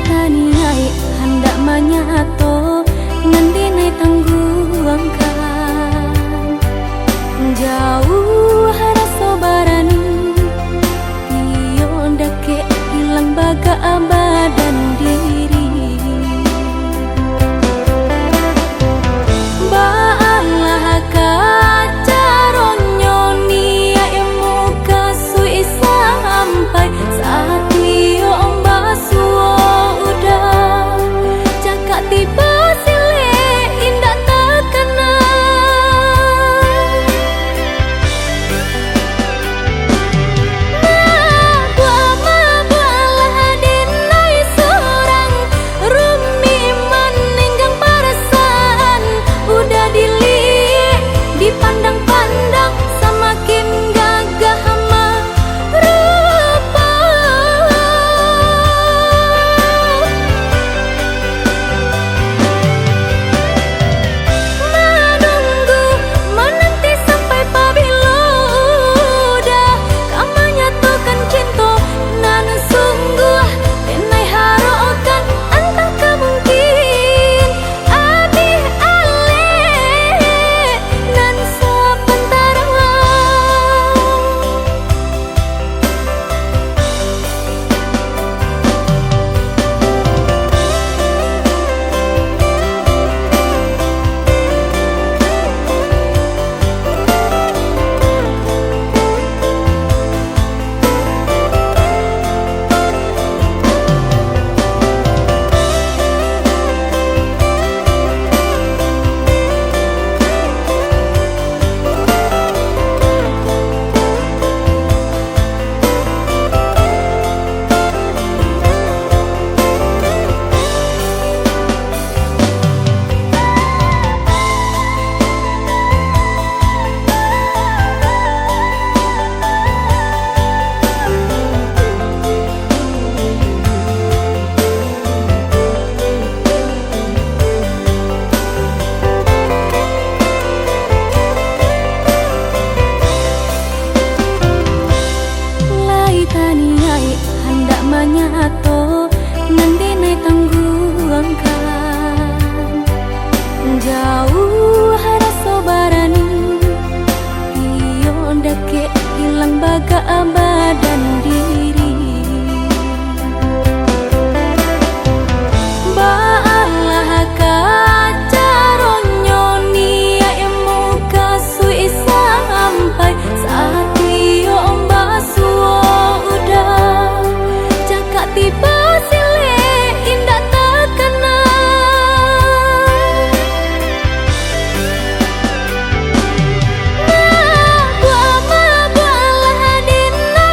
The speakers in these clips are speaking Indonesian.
taniai hendak manyato ngendine tangguangkan jauh rasa barani iyo ndake hilang baga badan diri baalah kaca ronyo nia emu kasui sampai saat iyo ombasuo udah cakap tiba sile indah terkena buah dinai seorang rumi meninggang perasaan udah dilihat dipandang-pandang semakin gagah merupa menunggu menanti sampai pabilo udah kamu nyatukan cinta nan sungguh denai harokan entah kemungkin adih ale nan sepentara taniai hendak manyato ngendine tangguangkan jauh rasa barani iyo ndake hilang baga badan diri baalah kaca ronyo nia emu kasui sampai saat iyo ombasuo udah cakap tiba sile indah terkena buah dinai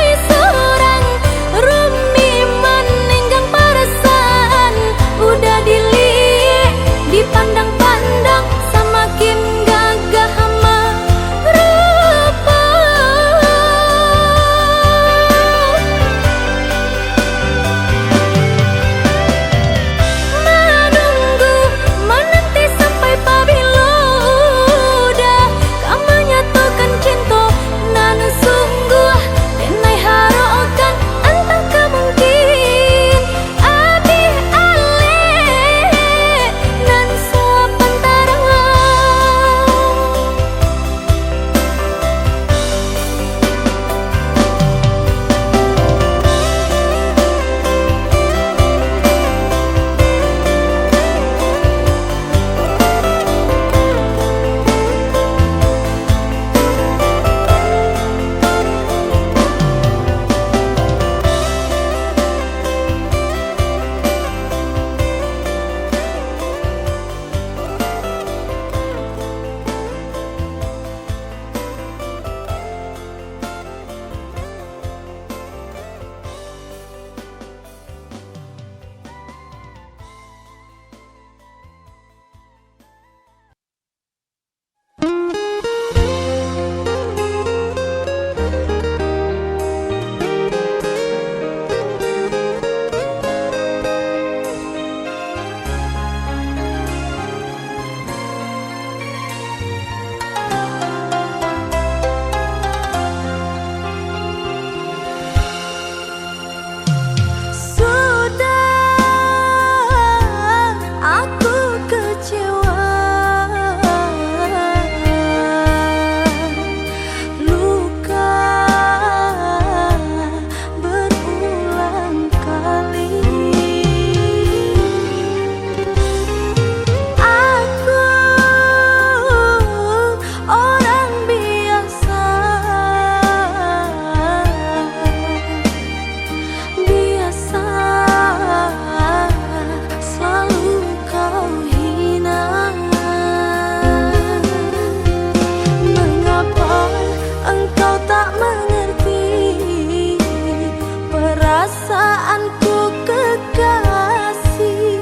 perasaanku kekasih,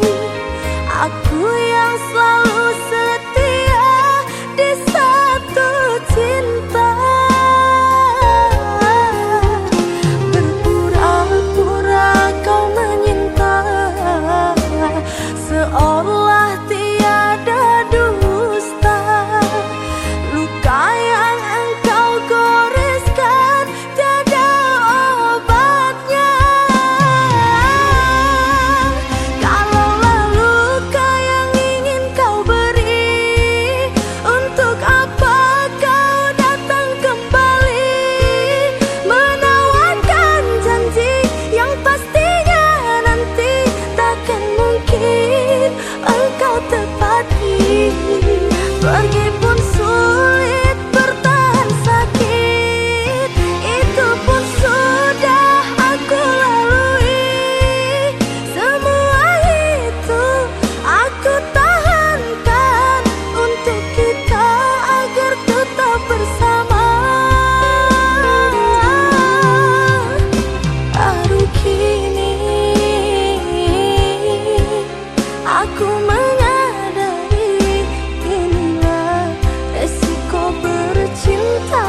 aku yang selalu setia di satu cinta. Berpura-pura kau menyinta, seolah tiada dusta. Luka yang engkau goreskan tiada obatnya. Kalaulah luka yang ingin kau beri, untuk apa kau datang kembali, menawarkan janji yang pastinya nanti takkan mungkin engkau tepati. Pergi pun sulit, bertahan sakit, itu pun sudah aku lalui. Semua itu aku tahankan untuk kita agar tetap bersama. Aduh, kini aku menyadari inilah resiko bercinta.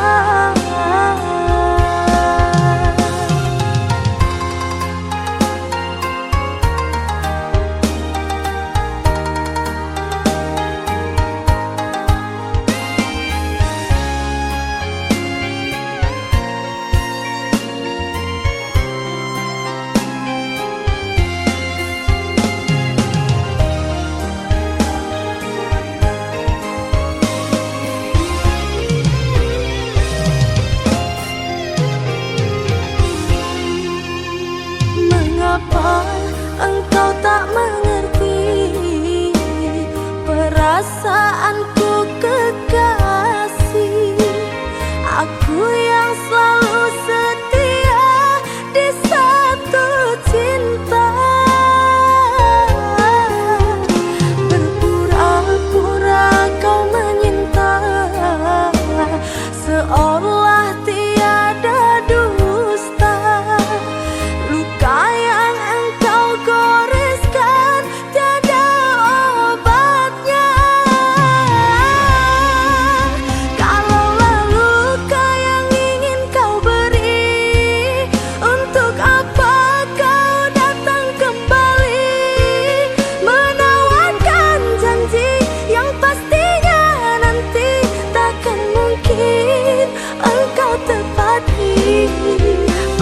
Mengapa engkau tak mengerti perasaanku kekasih, aku yang selalu setia di satu cinta. Berpura-pura kau menyinta, seolah tiada dusta. Luka yang engkau goreskan tiada obatnya. Kalaulah luka yang ingin kau beri, untuk apa kau datang kembali, menawarkan janji yang pastinya nanti takkan mungkin engkau tepati.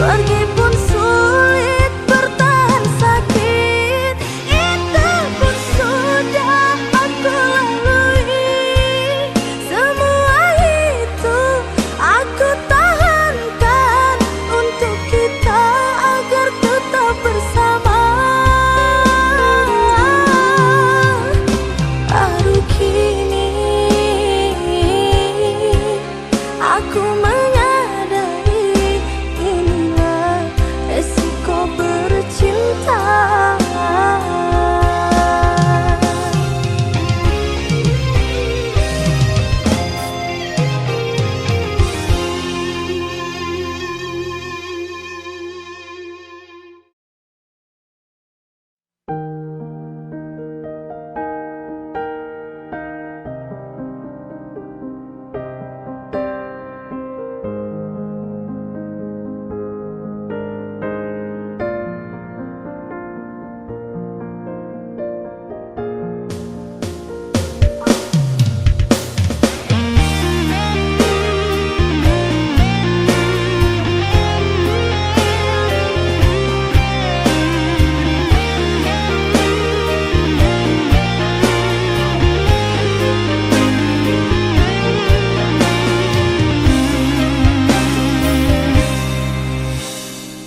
Pergi pun sulit, bertahan sakit, itu pun sudah aku lalui. Semua itu aku tahankan untuk kita agar tetap bersama. Aduh, kini aku menyadari inilah resiko bercinta.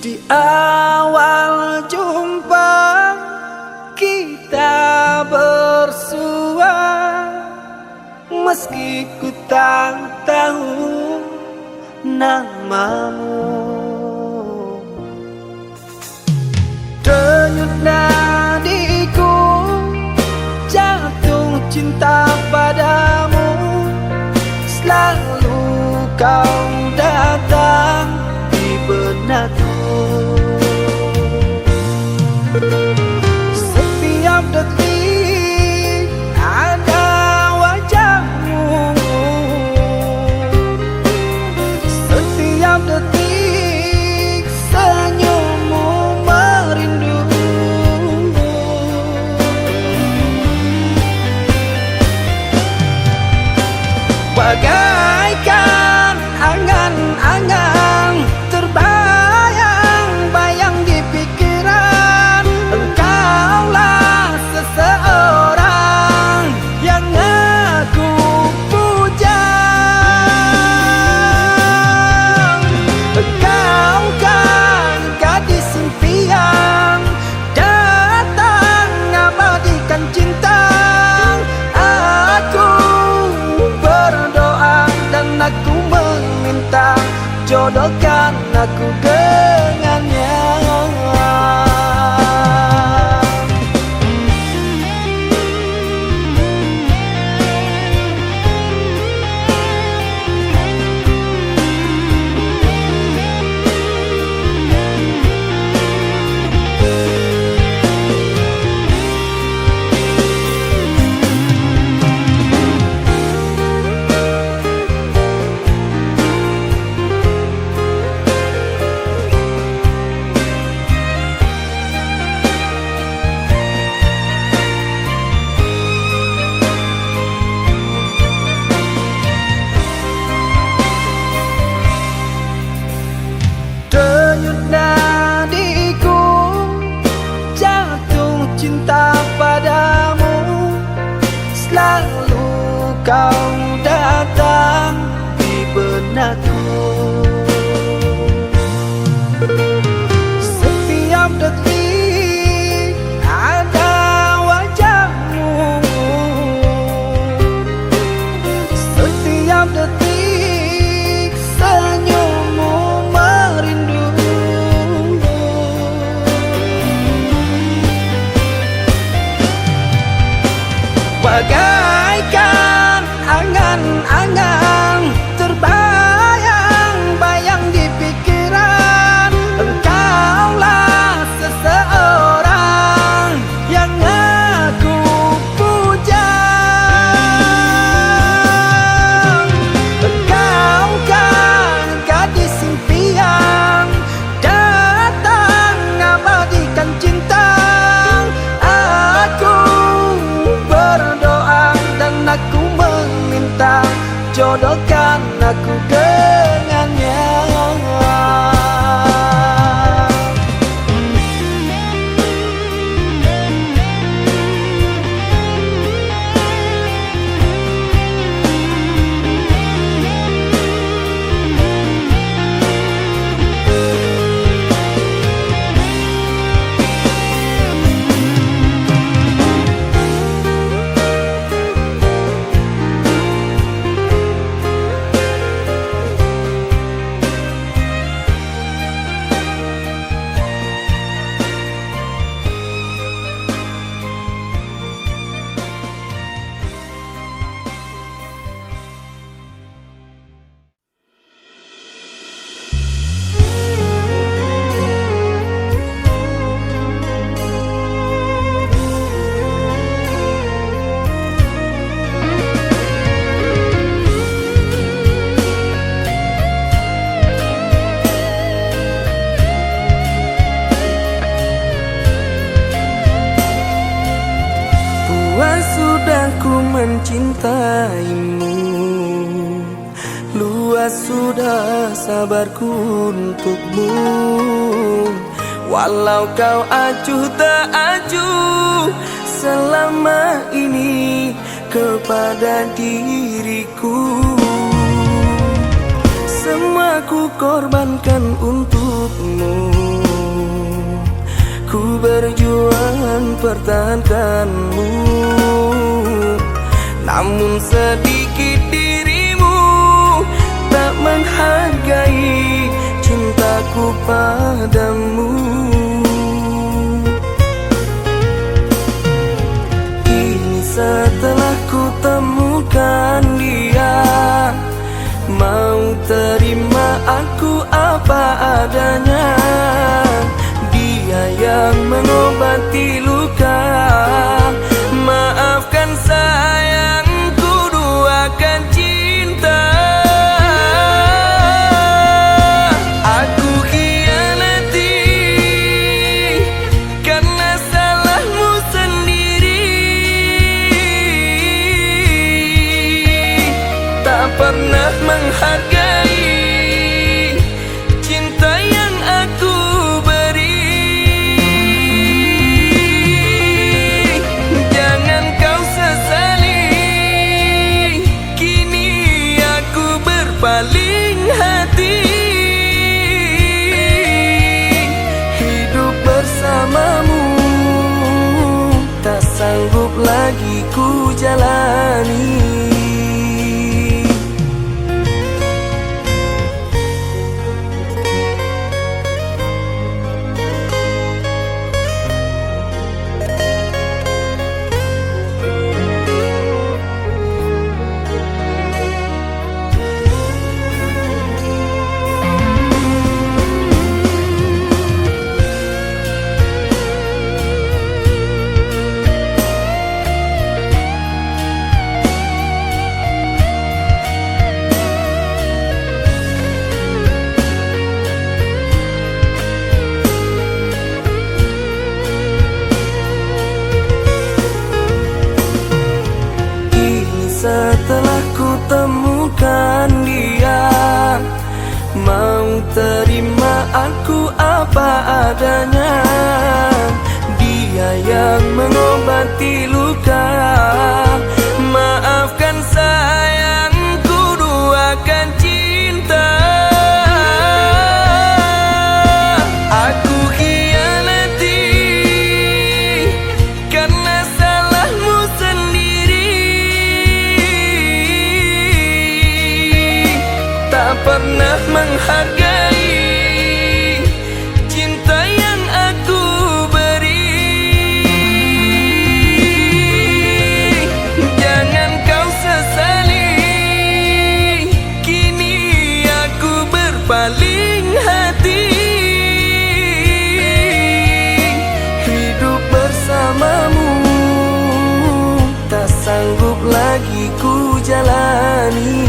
Di awal jumpa kita bersua, meski ku tak tahu namamu. Denyut nadiku jatuh cinta padamu, selalu kau datang di benakku. bagaikan angan-angan terbayang-bayang di pikiran. Engkaulah seseorang yang aku puja. Engkau kan gadis impian, datang abadikan cinta. Aku berdoa dan aku meminta, jodohkan aku dengannya. Puas sudah ku mencintaimu, luas sudah sabarku untukmu. Walau kau acuh tak acuh selama ini kepada diriku, semua ku korbankan untukmu. Ku berjuang pertahankanmu, namun sedikit dirimu tak menghargai cintaku padamu. Kini setelah ku temukan dia, mau terima aku apa adanya. Dia yang mengobati luka, maafkan sayangku, duakan cinta. Aku khianati karena salahmu sendiri, tak pernah menghargai cinta yang aku beri. Jangan kau sesali, kini aku berpaling hati. Hidup bersamamu tak sanggup lagi ku jalani. Setelah ku temukan dia, mau terima aku apa adanya. Dia yang mengobati luka, maafkan sayangku, duakan cinta. Aku khianati karena salahmu sendiri, tak pernah menghargai cinta yang aku lagi ku jalani.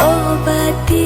Obati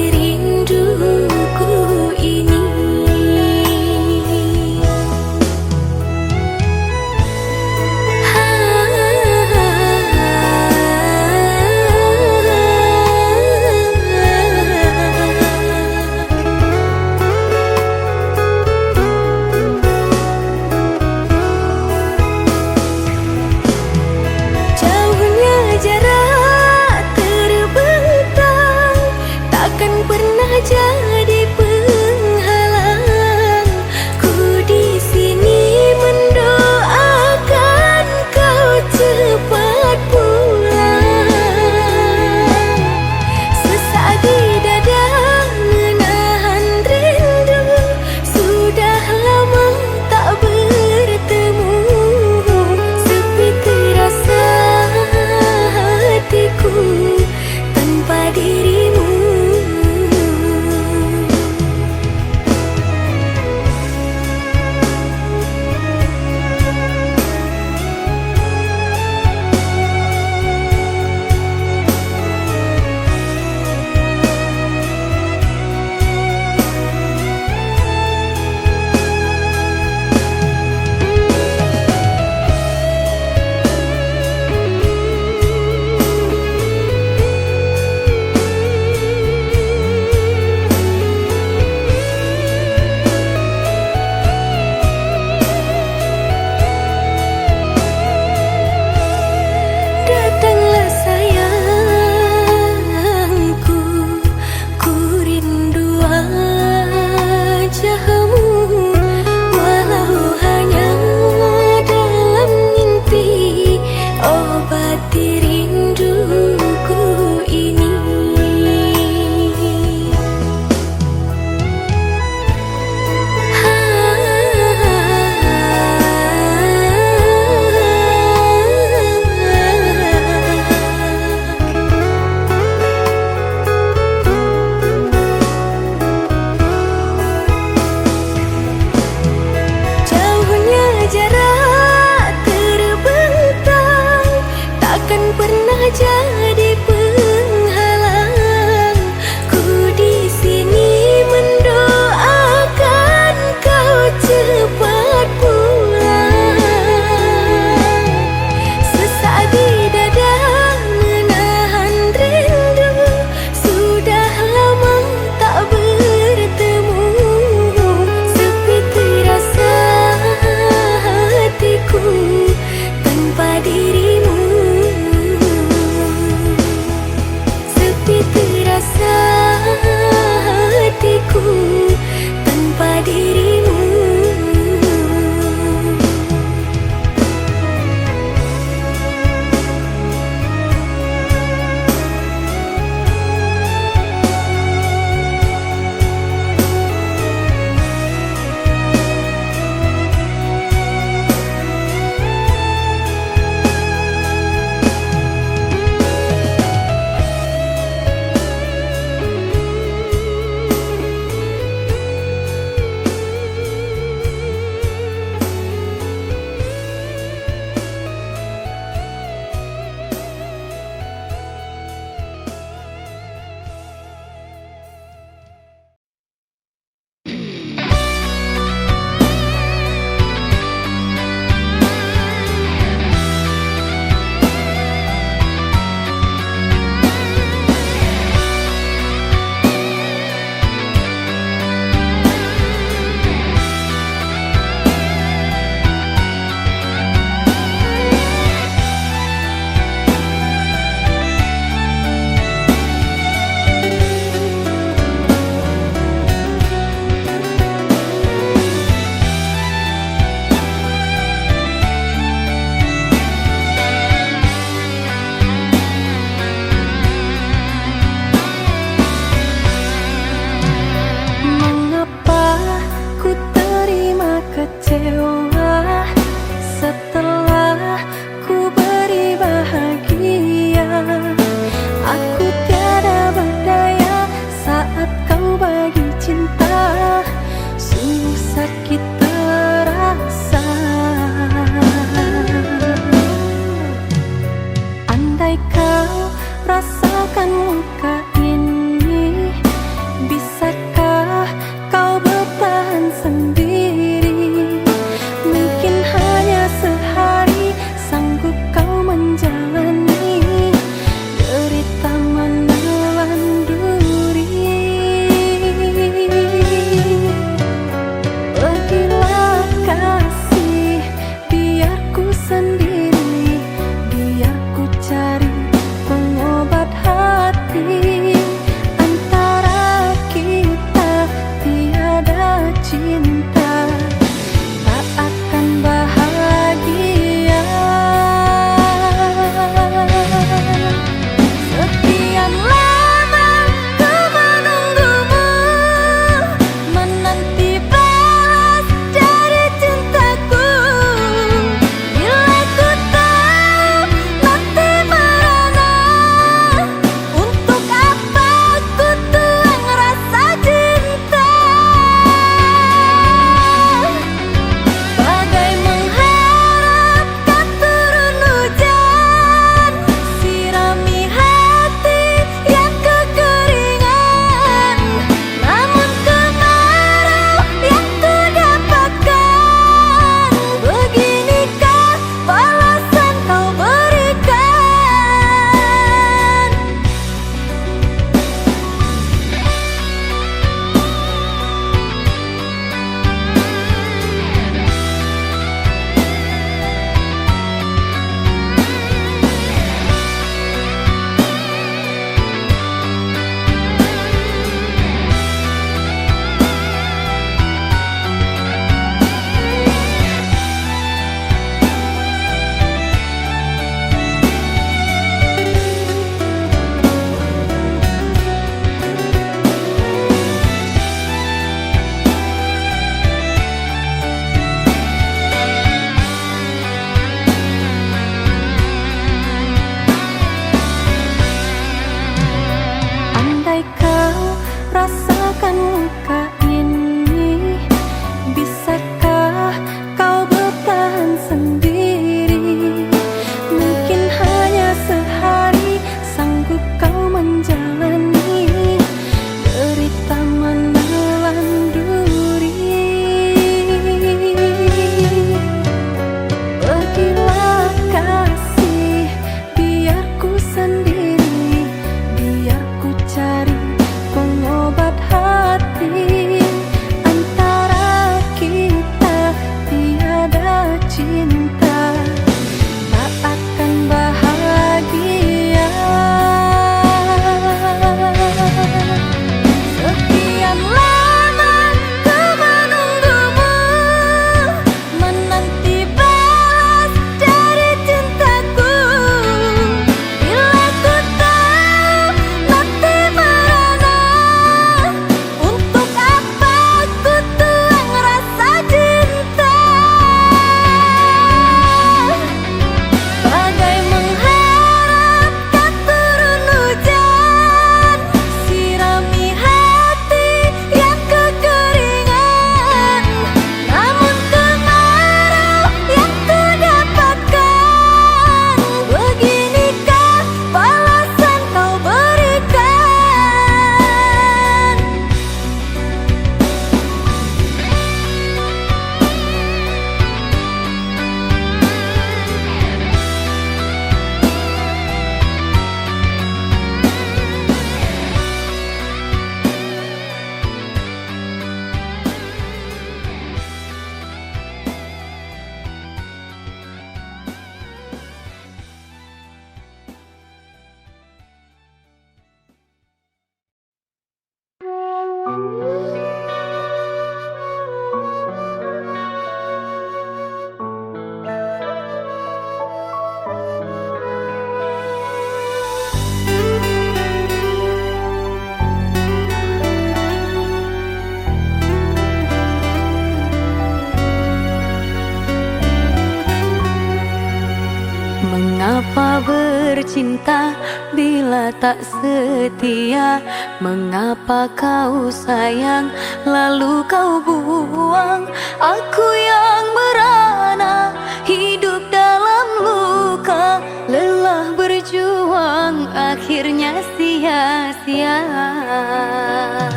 Mengapa bercinta bila tak setia? Mengapa kau sayang lalu kau buang? Aku yang merana hidup dalam luka, lelah berjuang akhirnya sia-sia.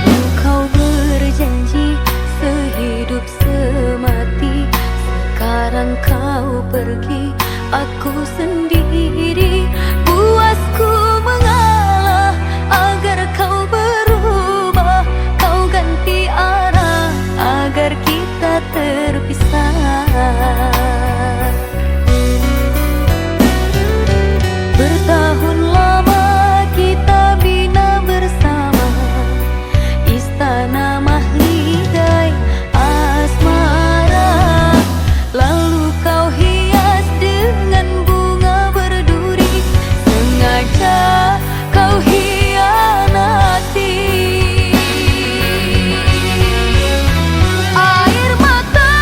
Dulu kau berjanji sehidup semati, sekarang kau pergi, aku sendiri. Puasku mengalah agar kau berubah, kau ganti arah agar kita terpisah. Bertahun lama kita bina bersama, istana mahligai asmara. Lalu kau hias dengan bunga berduri, sengaja kau hianati. Air mata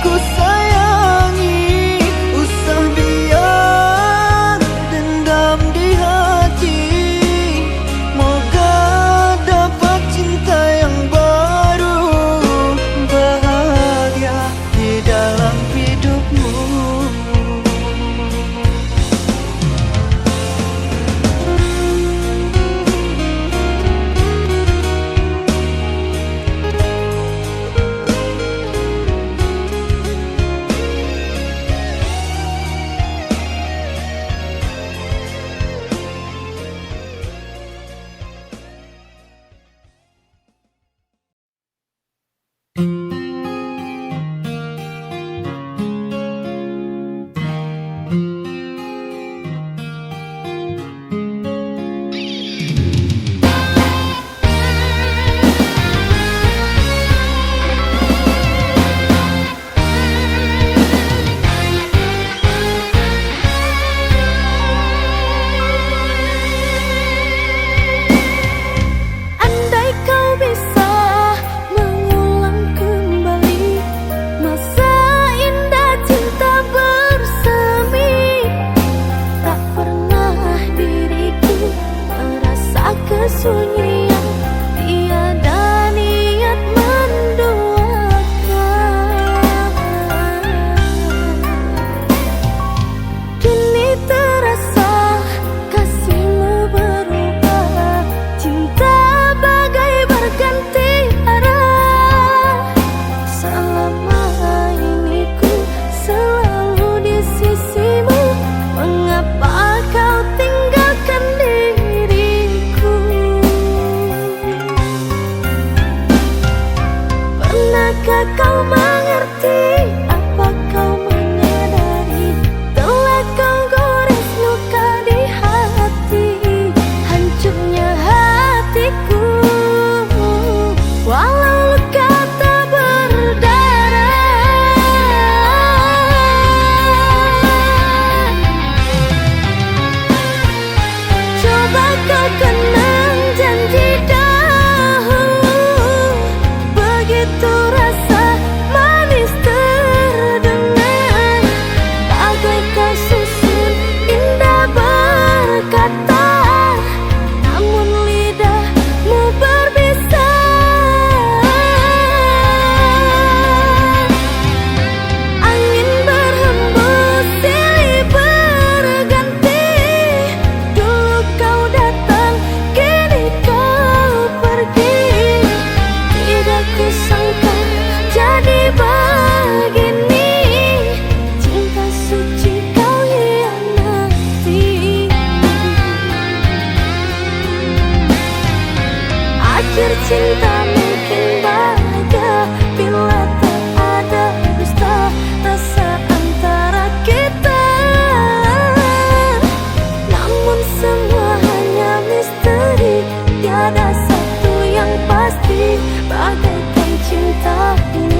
ku sayangi. Usah biar dendam di hati. Moga dapat cinta yang baru, bahagia di dalam hidupmu. Andai kau bisa mengulang kembali masa indah cinta bersemi, tak pernah diriku merasa kesunyian, tiada niat menduakan. Kini terasa kasihmu berubah, cinta bagai berganti arah. Selama ini ku selalu di sisimu, mengapa kau tinggalkan diriku? Pernahkah kau mengerti? Apa kau menyadari? Telah kau gores luka di hati, hancurnya hatiku. Walau luka tak berdarah, coba kau kenang janji dahulu. Begitu rasa manis terdengar, bagai kau susun indah berkata, namun lidahmu berbisa. Angin berhembus, silih berganti. Dulu kau datang, kini kau pergi. Tidak kusangka jadi begini, cinta suci kau hianati. Akhir cinta mungkin bahagia bila tak ada dusta rasa antara kita. Namun semua hanya misteri, tiada satu yang pasti bagaikan cinta ini.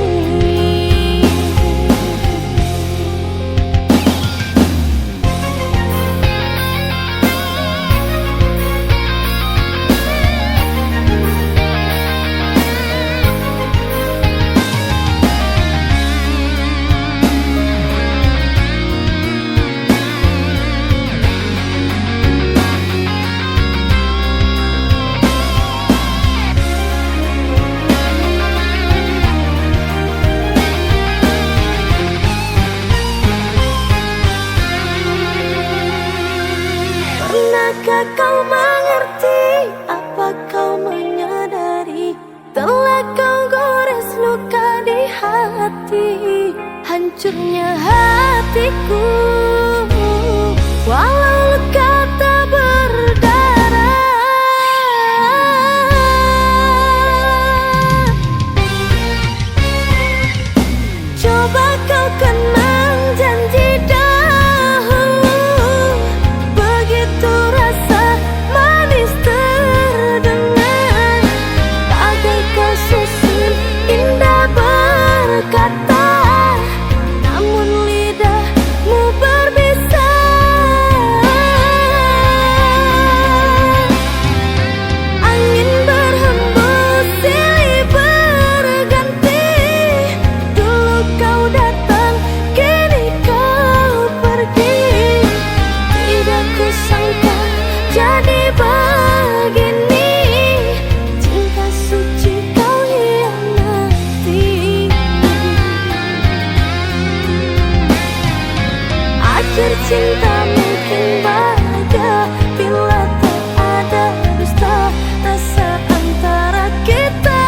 Pernahkah kau mengerti? Apa kau menyadari? Telah kau gores luka di hati, hancurnya hatiku. Walau luka tak berdarah, coba kau kenang janji dahulu. Begitu rasa manis terdengar, bagai kau susun indah berkata, namun lidahmu berbeda. Akhir cinta mungkin bahagia bila tak ada dusta rasa antara kita.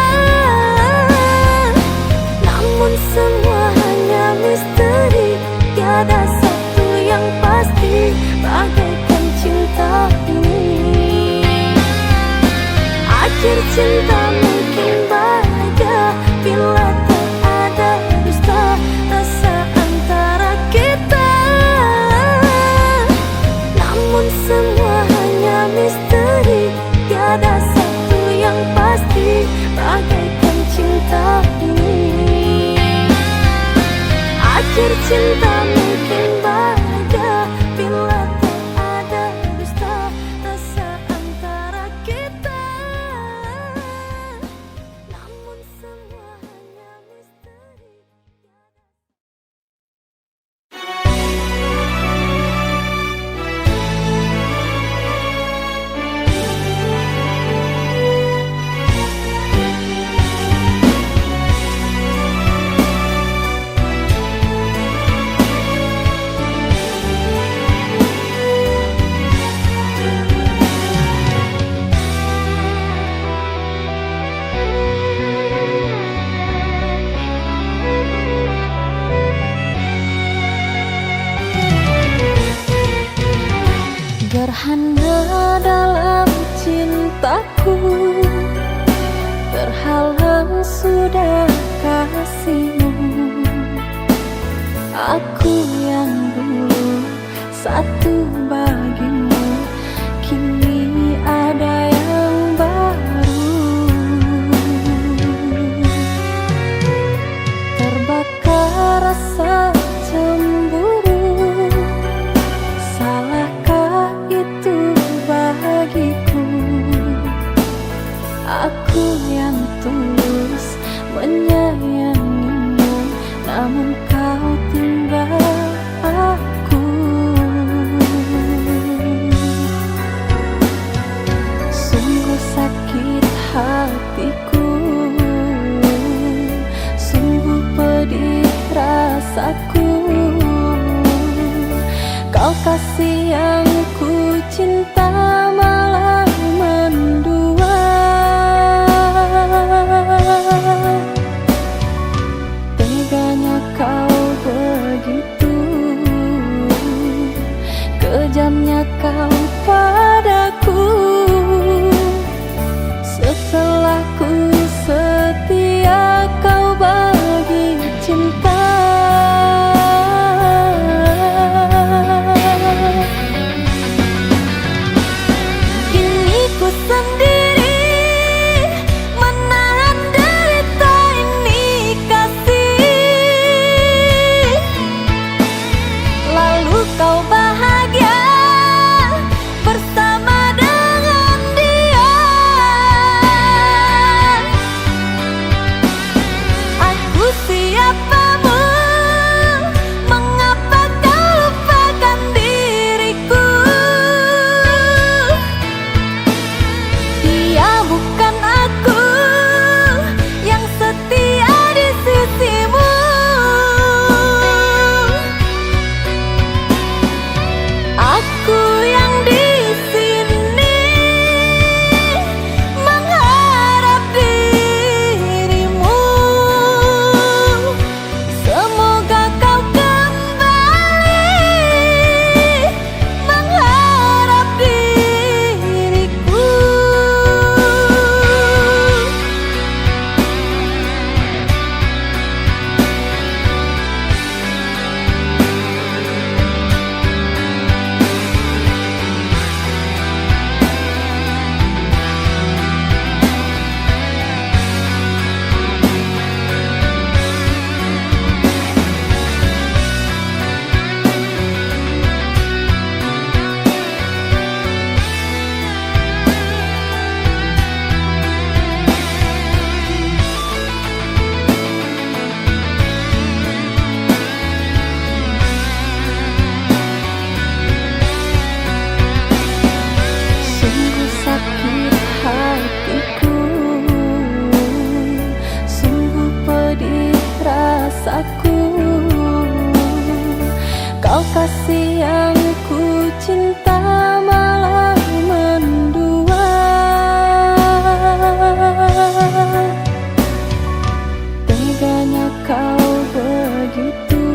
Namun semua hanya misteri, tiada satu yang pasti bagaikan cinta ini. Akhir cinta mungkin bahagia bila tak ada dusta rasa antara kita. Namun semua hanya misteri, tiada satu yang pasti bagaikan cinta ini. Akhir cinta mungkin bahagia bila tak ada dusta rasa antara kita. Namun semua hanya misteri. Gerhana dalam cintaku, terhalang sudah kasihmu. Aku yang dulu satu bagimu, kini ada yang baru. Terbakar rasa cemburu, salahkah itu bagiku? Aku yang tulus menyayangimu, namun kau tinggal aku. Sungguh sakit hatiku, sungguh pedih rasaku. Kau kasih yang ku cinta malah mendua. Teganya kau begitu, kejamnya kau padaku. Setelah ku setia kau bagi cinta. Kini ku sendiri menahan derita ini kasih. Lalu kau bahagia bersama dengan dia. Aku siapamu, mengapa kau lupakan diriku? Dia bukan aku yang setia di sisimu. Aku yang di sini mengharap dirimu. Semoga kau kembali mengharap diriku. Sungguh sakit hatiku, sungguh pedih rasaku. Kau kasih yang ku cinta malah mendua. Teganya kau begitu,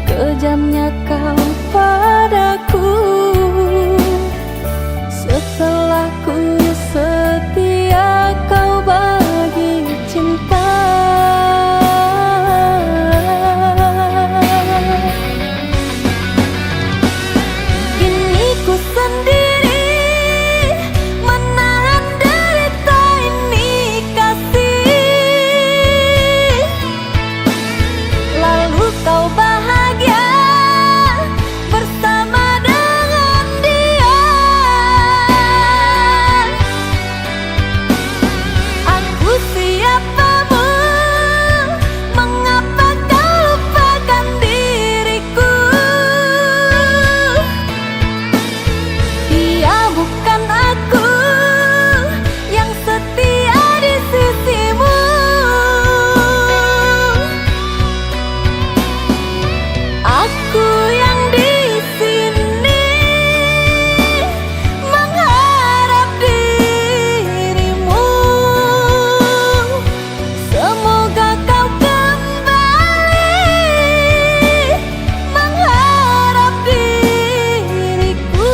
kejamnya kau padaku. Setelah ku setia kau bagi cinta. Kini ku sendiri menahan derita ini kasih. Lalu kau bahagia bersama dengan dia. Aku siapamu, mengapa kau lupakan diriku? Dia bukan aku yang setia di sisimu. Aku yang di sini mengharap dirimu. Semoga kau kembali mengharap diriku.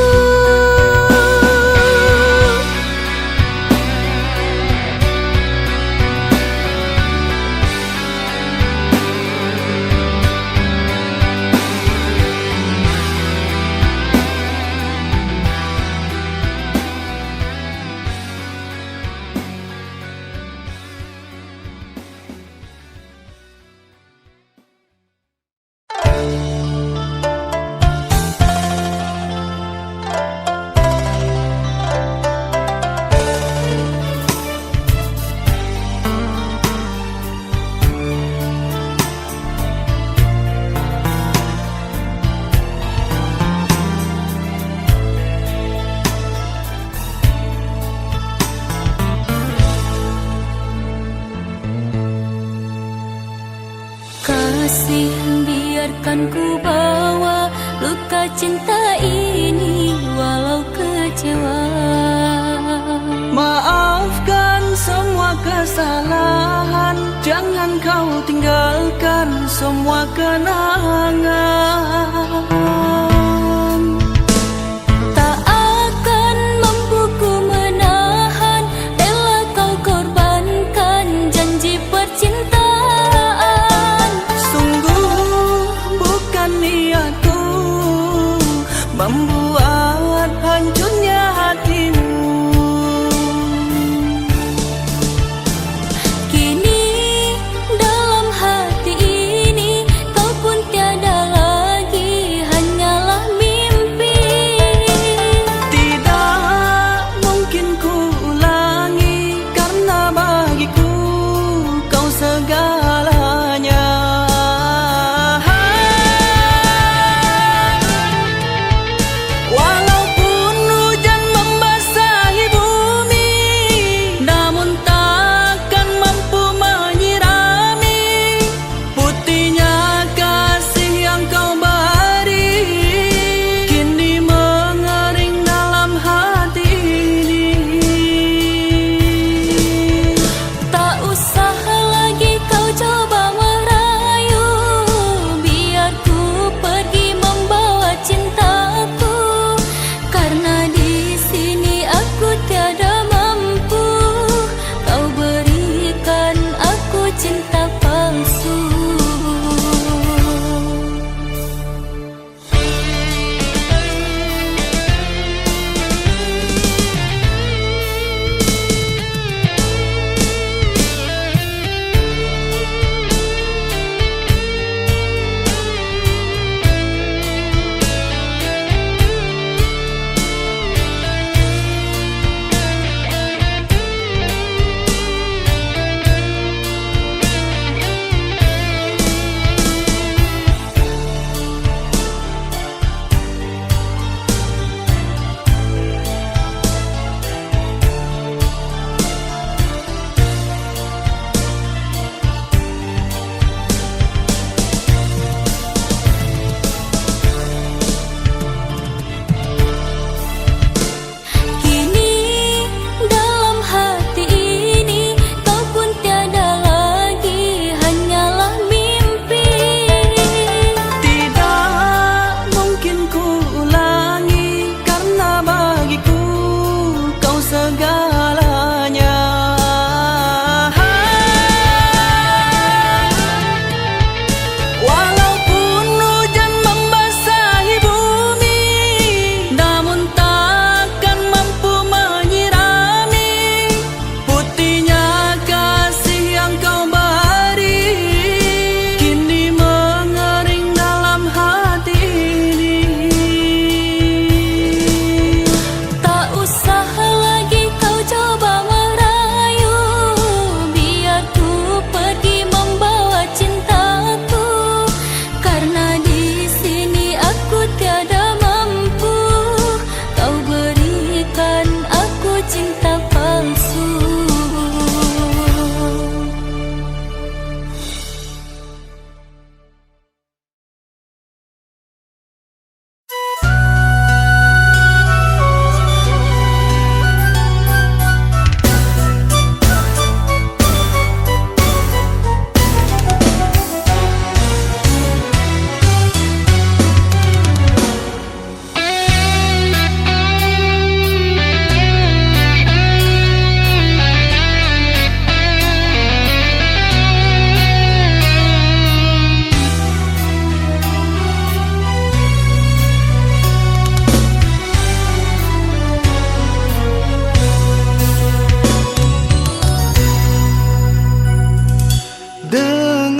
Kasih, biarkan ku bawa luka cinta ini walau kecewa. Maafkan semua kesalahan, jangan kau tinggalkan semua kenangan. Tak akan mampu ku menahan, rela kau korbankan janji percintaan. Niatku membuat hancurnya hatimu. Kini dalam hati ini kau pun tiada lagi, hanya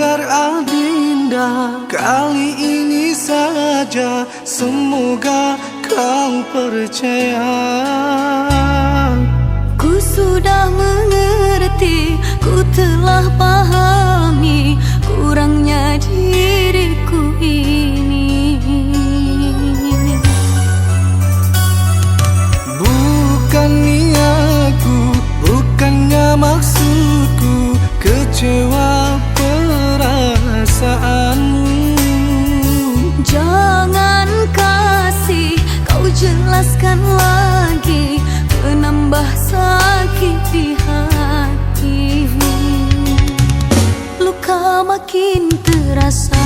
Dengar Adinda, kali ini saja semoga kau percaya. Ku sudah mengerti, ku telah pahami kurangnya diriku ini. Bukan niatku, bukannya maksudku kecewa perasaanmu. Jangan kasih kau jelaskan lagi, menambah sakit di hati. Luka makin terasa.